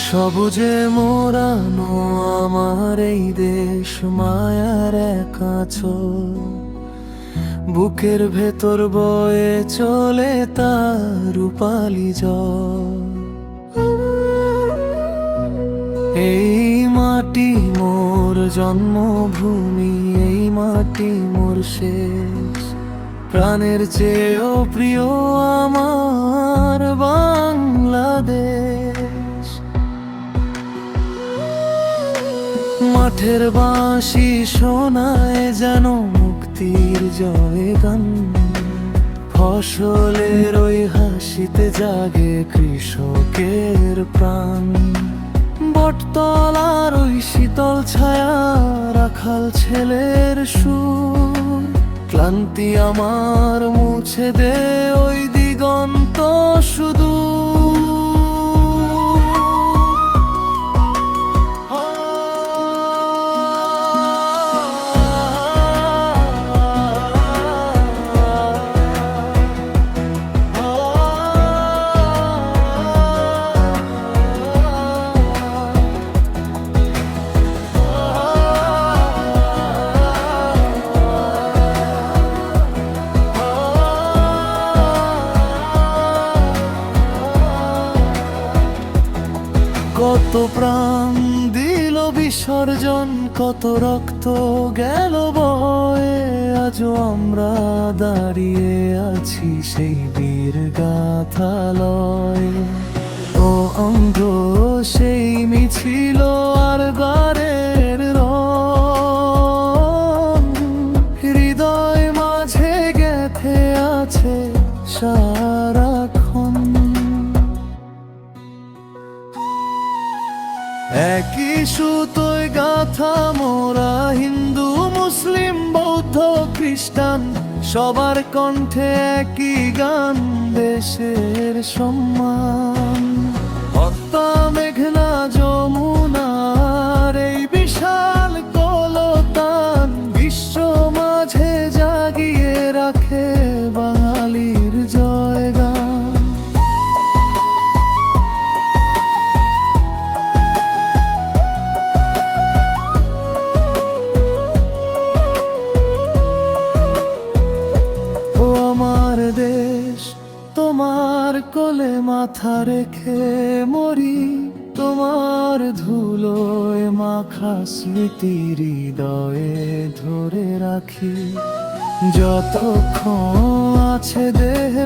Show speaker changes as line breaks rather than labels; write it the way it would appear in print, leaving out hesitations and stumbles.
সবুজে মোড়ানো আমার এই দেশ মায়ার এক আঁচল, বুকের ভেতর বয়ে চলে তার রূপালি জল। এই মাটি মোর জন্মভূমি, এই মাটি মোর শেষ, প্রাণের চেয়েও প্রিয় আমার বাংলাদেশ। মাঠের বাঁশি শোনায় যেন মুক্তির জয়গান, ফসলের ওই হাসিতে জাগে কৃষকের প্রাণ। বটতলার ওই শীতল ছায়া, রাখাল ছেলের সুর, ক্লান্তি আমার মুছে দে ওই দিগন্ত শুধু। কত প্রাণ দিল বিসর্জন, কত রক্ত গেল বয়ে, আজও আমরা দাঁড়িয়ে আছি সেই বীর গাথালয়ে। ও অঙ্গ সেই মিছিল আর গারের রং, হৃদয় মাঝে গেথে আছে সারাক্ষণ। একই সুতোয় গাথা মোরা হিন্দু মুসলিম বৌদ্ধ খ্রিস্টান, সবার কণ্ঠে একই গান, দেশের সম্মান। পদ্মা মেঘনা যমুনার এই বিশাল কলতান, বিশ্ব মাঝে জাগিয়ে রাখে বাঙালির জয়গান। দেশ তোমার কোলে মাথা রেখে মরি, তোমার ধুলোয় মাখা স্মৃতি হৃদয়ে ধরে রাখি। যতক্ষণ আছে দেহে